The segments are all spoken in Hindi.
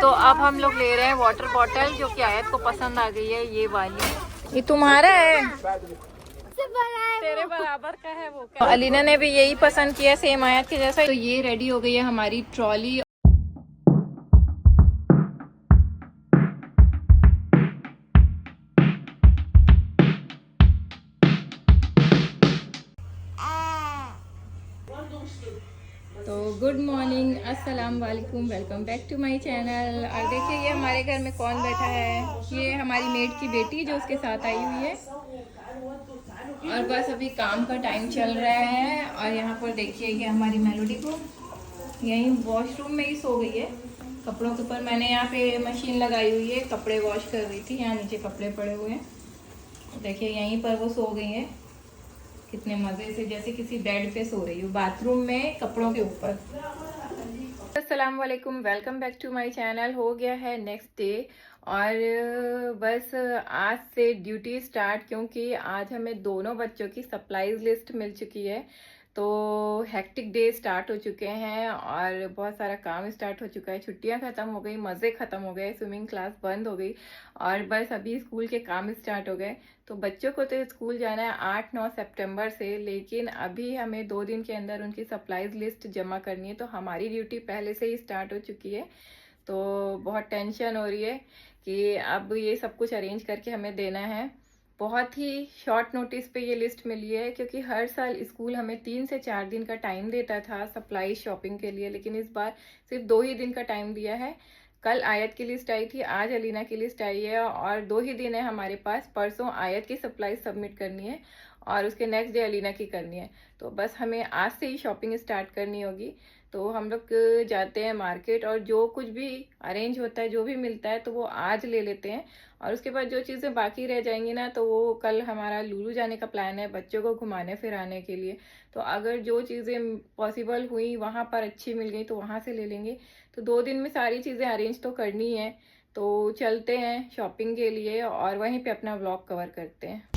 तो अब हम लोग ले रहे हैं वाटर बॉटल, जो कि आयत को पसंद आ गई है, ये वाली। ये तुम्हारा है? तेरे बराबर का है वो। तो अलीना ने भी यही पसंद किया, सेम आयत के जैसा। तो ये रेडी हो गई है हमारी ट्रॉली। तो गुड मॉर्निंग, अस्सलाम वालेकुम, welcome back to my channel. और देखिए ये हमारे घर में कौन बैठा है, ये हमारी मेड की बेटी जो उसके साथ आई हुई है। और बस अभी काम का टाइम चल रहा है। और यहाँ पर देखिए ये हमारी मेलोडी को यहीं वॉशरूम में ही सो गई है, कपड़ों के ऊपर। मैंने यहाँ पे मशीन लगाई हुई है, कपड़े वॉश कर रही थी, यहाँ नीचे कपड़े पड़े हुए हैं। देखिए यहीं पर वो सो गई है, कितने मजे से, जैसे किसी बेड पे सो रही हूँ, बाथरूम में कपड़ों के ऊपर। अस्सलाम वालेकुम, welcome back to my channel. हो गया है नेक्स्ट डे और बस आज से ड्यूटी स्टार्ट, क्योंकि आज हमें दोनों बच्चों की सप्लाईज लिस्ट मिल चुकी है। तो हेक्टिक डे स्टार्ट हो चुके हैं और बहुत सारा काम स्टार्ट हो चुका है। छुट्टियां ख़त्म हो गई, मज़े ख़त्म हो गए, स्विमिंग क्लास बंद हो गई और बस अभी स्कूल के काम स्टार्ट हो गए। तो बच्चों को तो स्कूल जाना है 8-9 सितंबर से, लेकिन अभी हमें 2 दिन के अंदर उनकी सप्लाईज लिस्ट जमा करनी है। तो हमारी ड्यूटी पहले से ही स्टार्ट हो चुकी है। तो बहुत टेंशन हो रही है कि अब ये सब कुछ अरेंज करके हमें देना है। बहुत ही शॉर्ट नोटिस पे ये लिस्ट मिली है, क्योंकि हर साल स्कूल हमें 3 से 4 दिन का टाइम देता था सप्लाई शॉपिंग के लिए, लेकिन इस बार सिर्फ 2 ही दिन का टाइम दिया है। कल आयत की लिस्ट आई थी, आज अलीना की लिस्ट आई है और 2 ही दिन है हमारे पास। परसों आयत की सप्लाई सबमिट करनी है और उसके नेक्स्ट डे अलीना की करनी है। तो बस हमें आज से ही शॉपिंग स्टार्ट करनी होगी। तो हम लोग जाते हैं मार्केट और जो कुछ भी अरेंज होता है, जो भी मिलता है, तो वो आज ले लेते हैं। और उसके बाद जो चीज़ें बाकी रह जाएंगी ना, तो वो कल हमारा लुलु जाने का प्लान है, बच्चों को घुमाने फिराने के लिए। तो अगर जो चीज़ें पॉसिबल हुई वहाँ पर अच्छी मिल गई तो वहाँ से ले लेंगे। तो 2 दिन में सारी चीज़ें अरेंज तो करनी है। तो चलते हैं शॉपिंग के लिए और वहीं पे अपना व्लॉग कवर करते हैं।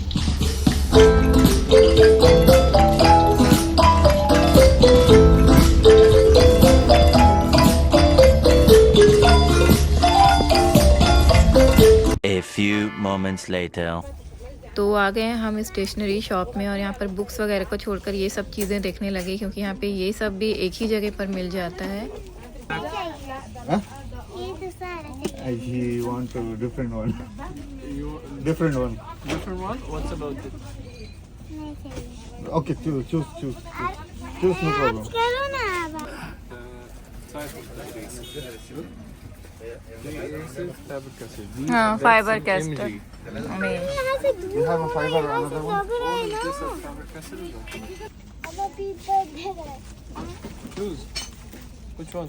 A few moments later. तो आ गए हैं हम स्टेशनरी शॉप में और यहाँ पर बुक्स वगैरह को छोड़कर ये सब चीज़ें देखने लगे, क्योंकि यहाँ पे ये सब भी एक ही जगह पर मिल जाता है। He wants a different one. Different one. Different one? What's about it? Okay, choose. Choose, no problem. हाँ, fibre castor. You have a fiber, another one? Choose. Which one?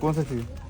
कौन सा चाहिए?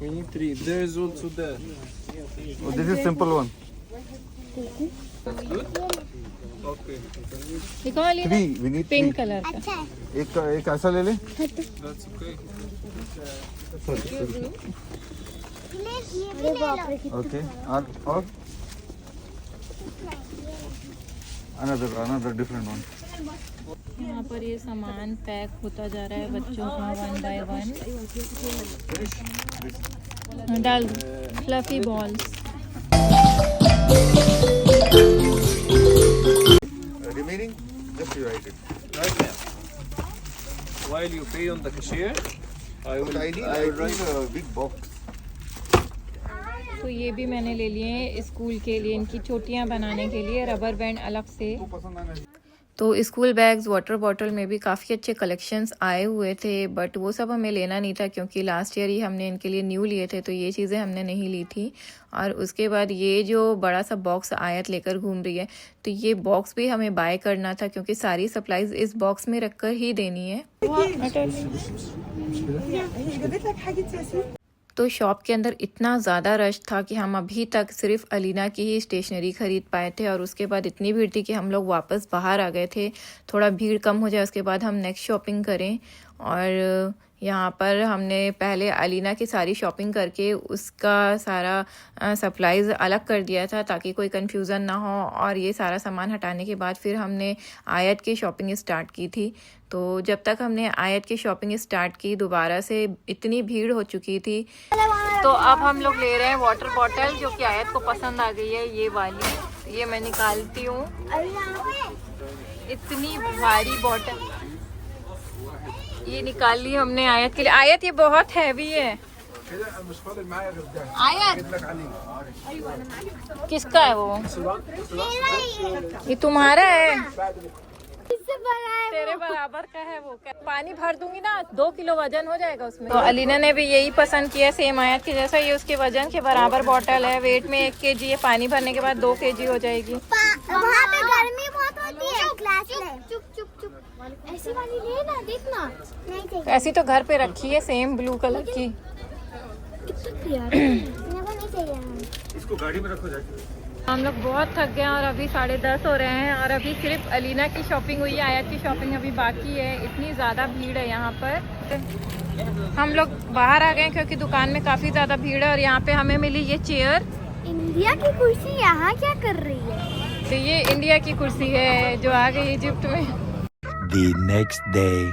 We need 3. There is also there. Oh, this is simple one. That's good? Okay. 3, we need 3. Pink colour का। एक ऐसा ले ले. That's okay. Sorry. Okay. और another different one. यहाँ पर ये सामान पैक होता जा रहा है बच्चों का 1 by 1। डाल fluffy balls. Remaining, just you write it. Right now. While you pay on the cashier, I will write. A big box. तो ये भी मैंने ले लिए हैं स्कूल के लिए, इनकी चोटियाँ बनाने के लिए, रबर बैंड अलग से। पसंद आना. तो स्कूल बैग्स, वाटर बॉटल में भी काफ़ी अच्छे कलेक्शंस आए हुए थे, बट वो सब हमें लेना नहीं था, क्योंकि लास्ट ईयर ही हमने इनके लिए न्यू लिए थे, तो ये चीज़ें हमने नहीं ली थी। और उसके बाद ये जो बड़ा सा बॉक्स आयत लेकर घूम रही है, तो ये बॉक्स भी हमें बाय करना था, क्योंकि सारी सप्लाईज इस बॉक्स में रखकर ही देनी है। तो शॉप के अंदर इतना ज़्यादा रश था कि हम अभी तक सिर्फ अलीना की ही स्टेशनरी खरीद पाए थे, और उसके बाद इतनी भीड़ थी कि हम लोग वापस बाहर आ गए थे। थोड़ा भीड़ कम हो जाए उसके बाद हम नेक्स्ट शॉपिंग करें। और यहाँ पर हमने पहले अलीना की सारी शॉपिंग करके उसका सारा सप्लाईज़ अलग कर दिया था ताकि कोई कंफ्यूजन ना हो, और ये सारा सामान हटाने के बाद फिर हमने आयत की शॉपिंग स्टार्ट की थी। तो जब तक हमने आयत की शॉपिंग स्टार्ट की दोबारा से इतनी भीड़ हो चुकी थी। तो अब हम लोग ले रहे हैं वाटर बॉटल जो कि आयत को पसंद आ गई है, ये वाली। ये मैं निकालती हूँ, इतनी भारी बॉटल ये निकाल ली हमने आयत के लिए। आयत ये बहुत हैवी है। आयत किसका है वो? ये तुम्हारा है? तेरे बराबर का है वो। पानी भर दूंगी ना, 2 किलो वजन हो जाएगा उसमें। तो अलीना ने भी यही पसंद किया सेम आयत के जैसा। ये उसके वजन के बराबर बॉटल है, वेट में 1 kg है। पानी भरने के बाद 2 kg हो जाएगी। वहाँ पे गर्मी बहुत होती है। ग्लास ले। चुप चुप चुप। ऐसी वाली ले ना, देखना। नहीं चाहिए। ऐसी तो घर पे रखी है सेम ब्लू कलर की। नहीं चाहिए। इसको गाड़ी में रखो जाके। हम लोग बहुत थक गए और अभी 10:30 हो रहे हैं और अभी सिर्फ अलीना की शॉपिंग हुई है, आयत की शॉपिंग अभी बाकी है। इतनी ज़्यादा भीड़ है यहाँ पर। हम लोग बाहर आ गए क्योंकि दुकान में काफ़ी ज़्यादा भीड़ है और यहाँ पे हमें मिली ये चेयर। इंडिया की कुर्सी यहाँ क्या कर रही है? तो ये इंडिया की कुर्सी है जो आ गई इजिप्ट में। The next day.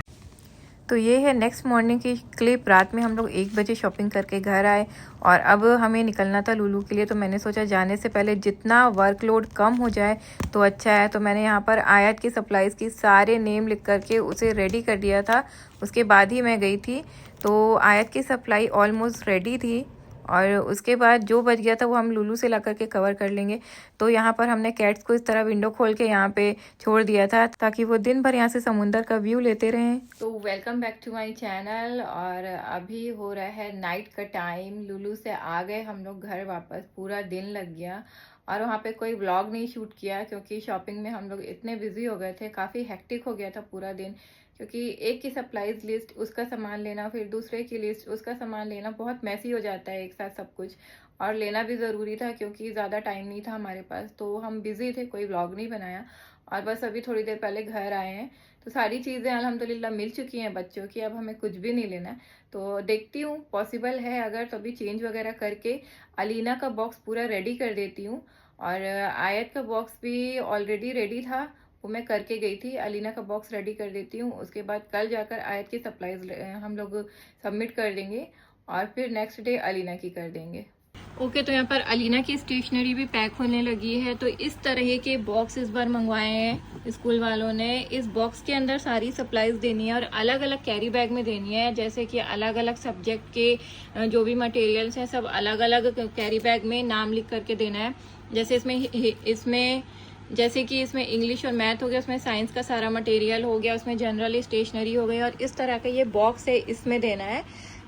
तो ये है नेक्स्ट मॉर्निंग की क्लिप। रात में हम लोग 1 बजे शॉपिंग करके घर आए और अब हमें निकलना था लुलू के लिए। तो मैंने सोचा जाने से पहले जितना वर्कलोड कम हो जाए तो अच्छा है। तो मैंने यहाँ पर आयत की सप्लाईज़ की सारे नेम लिख करके उसे रेडी कर दिया था, उसके बाद ही मैं गई थी। तो आयत की सप्लाई ऑलमोस्ट रेडी थी और उसके बाद जो बच गया था वो हम लुलू से ला करके कवर कर लेंगे। तो यहाँ पर हमने कैट्स को इस तरह विंडो खोल के यहाँ पे छोड़ दिया था ताकि वो दिन भर यहाँ से समुंदर का व्यू लेते रहें। तो welcome back to my channel. और अभी हो रहा है नाइट का टाइम। लुलू से आ गए हम लोग घर वापस, पूरा दिन लग गया और वहाँ पे कोई व्लॉग नहीं शूट किया क्योंकि शॉपिंग में हम लोग इतने बिजी हो गए थे। काफ़ी हेक्टिक हो गया था पूरा दिन क्योंकि एक की सप्लाईज लिस्ट उसका सामान लेना, फिर दूसरे की लिस्ट उसका सामान लेना, बहुत मैसी हो जाता है एक साथ सब कुछ। और लेना भी ज़रूरी था क्योंकि ज़्यादा टाइम नहीं था हमारे पास, तो हम बिज़ी थे, कोई व्लॉग नहीं बनाया। और बस अभी थोड़ी देर पहले घर आए हैं तो सारी चीज़ें अल्हम्दुलिल्लाह मिल चुकी हैं बच्चों की। अब हमें कुछ भी नहीं लेना है। तो देखती हूँ पॉसिबल है अगर तो अभी चेंज वगैरह करके अलीना का बॉक्स पूरा रेडी कर देती हूँ। और आयत का बॉक्स भी ऑलरेडी रेडी था, वो मैं करके गई थी। अलीना का बॉक्स रेडी कर देती हूँ, उसके बाद कल जाकर आयत की सप्लाईज हम लोग सबमिट कर देंगे और फिर नेक्स्ट डे अलीना की कर देंगे। ओके तो यहाँ पर अलीना की स्टेशनरी भी पैक होने लगी है। तो इस तरह के बॉक्स इस बार मंगवाए हैं स्कूल वालों ने। इस बॉक्स के अंदर सारी सप्लाईज देनी है और अलग अलग कैरी बैग में देनी है, जैसे कि अलग अलग सब्जेक्ट के जो भी मटेरियल्स हैं सब अलग अलग कैरी बैग में नाम लिख करके देना है। जैसे इसमें जैसे कि इसमें इंग्लिश और मैथ हो गया, उसमें साइंस का सारा मटेरियल हो गया, उसमें जनरल स्टेशनरी हो गई और इस तरह का ये बॉक्स है, इसमें देना है।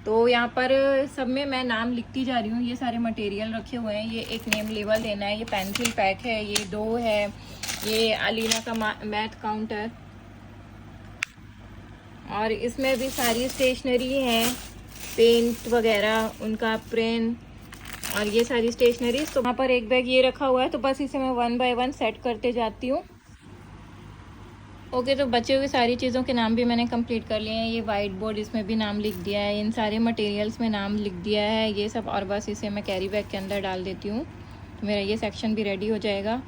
तो यहाँ पर सब में मैं नाम लिखती जा रही हूँ। ये सारे मटेरियल रखे हुए हैं, ये एक नेम लेबल देना है, ये पेंसिल पैक है, ये 2 है, ये अलीना का मैथ काउंटर और इसमें भी सारी स्टेशनरी है, पेंट वगैरह उनका, पेन और ये सारी स्टेशनरीज। तो वहाँ पर एक बैग ये रखा हुआ है, तो बस इसे मैं 1 बाय 1 सेट करते जाती हूँ। ओके तो बचे हुए सारी चीज़ों के नाम भी मैंने कंप्लीट कर लिए हैं। ये वाइट बोर्ड, इसमें भी नाम लिख दिया है, इन सारे मटेरियल्स में नाम लिख दिया है ये सब। और बस इसे मैं कैरी बैग के अंदर डाल देती हूँ तो मेरा ये सेक्शन भी रेडी हो जाएगा।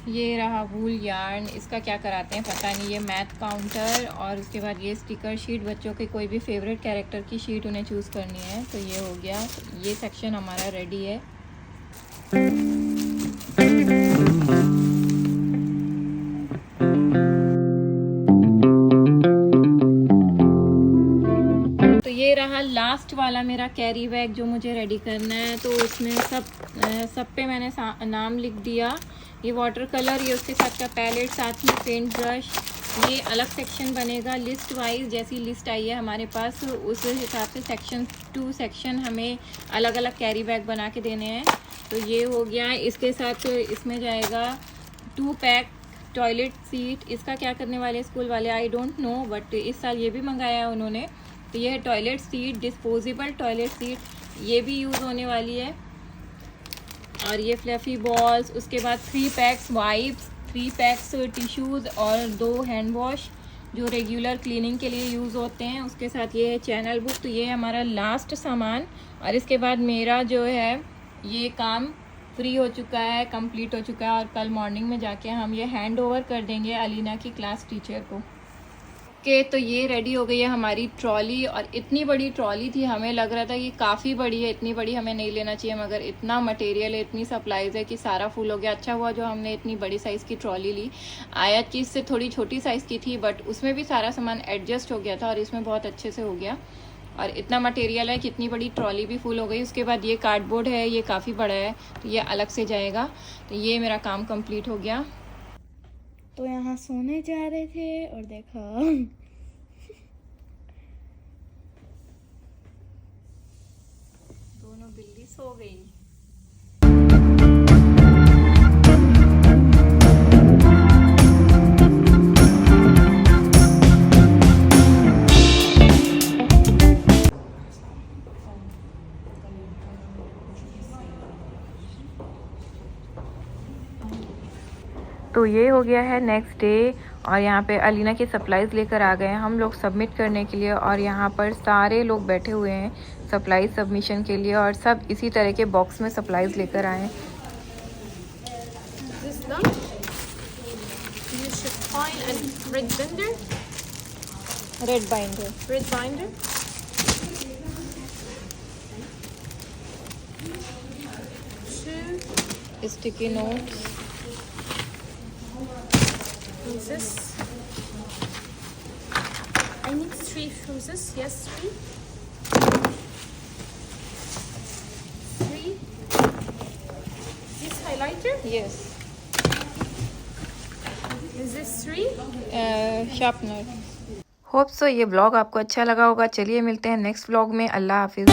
ये रहा वूल यार्न, इसका क्या कराते हैं पता नहीं। ये मैथ काउंटर और उसके बाद ये स्टिकर शीट, बच्चों के कोई भी फेवरेट कैरेक्टर की शीट उन्हें चूज़ करनी है। तो ये हो गया, तो ये सेक्शन हमारा रेडी है। तो ये रहा लास्ट वाला मेरा कैरी बैग जो मुझे रेडी करना है। तो उसमें सब पे मैंने नाम लिख दिया। ये वाटर कलर, ये उसके साथ का पैलेट, साथ में पेंट ब्रश, ये अलग सेक्शन बनेगा लिस्ट वाइज। जैसी लिस्ट आई है हमारे पास उस हिसाब से सेक्शन टू सेक्शन हमें अलग अलग कैरी बैग बना के देने हैं। तो ये हो गया। इसके साथ इसमें जाएगा 2 पैक टॉयलेट सीट। इसका क्या करने वाले स्कूल वाले आई डोंट नो, बट इस साल ये भी मंगाया है उन्होंने। तो ये है toilet seat, disposable toilet seat, ये भी यूज़ होने वाली है। और ये फ्लफी बॉल्स, उसके बाद 3 पैक्स वाइप्स, 3 पैक्स टिश्यूज़ और 2 हैंड वॉश, जो रेगुलर क्लीनिंग के लिए यूज़ होते हैं। उसके साथ ये है चैनल बुक। तो ये है हमारा लास्ट सामान, और इसके बाद मेरा जो है ये काम फ्री हो चुका है, कंप्लीट हो चुका है, और कल मॉर्निंग में जाके हम ये हैंड ओवर कर देंगे अलीना की क्लास टीचर को। तो ये रेडी हो गई है हमारी ट्रॉली, और इतनी बड़ी ट्रॉली थी, हमें लग रहा था कि काफ़ी बड़ी है, इतनी बड़ी हमें नहीं लेना चाहिए, मगर इतना मटेरियल है, इतनी सप्लाईज है कि सारा फुल हो गया। अच्छा हुआ जो हमने इतनी बड़ी साइज़ की ट्रॉली ली। आयत की इससे थोड़ी छोटी साइज़ की थी, बट उसमें भी सारा सामान एडजस्ट हो गया था और इसमें बहुत अच्छे से हो गया। और इतना मटेरियल है कि इतनी बड़ी ट्रॉली भी फुल हो गई। उसके बाद ये कार्डबोर्ड है, ये काफ़ी बड़ा है, तो ये अलग से जाएगा। तो ये मेरा काम कंप्लीट हो गया। तो यहाँ सोने जा रहे थे और देखा दोनों बिल्ली सो गई। तो ये हो गया है नेक्स्ट डे, और यहाँ पे अलीना की सप्लाईज़ लेकर आ गए हैं हम लोग सबमिट करने के लिए। और यहाँ पर सारे लोग बैठे हुए हैं सप्लाईज सबमिशन के लिए, और सब इसी तरह के बॉक्स में सप्लाईज़ लेकर आए हैं। Red binder sticky notes, this. I need 3 from this. Yes, 3. 3. This highlighter. Yes, Is this 3? Sharpener. Hope so ये व्लॉग आपको अच्छा लगा होगा। चलिए मिलते हैं नेक्स्ट व्लॉग में। अल्लाह हाफिज़।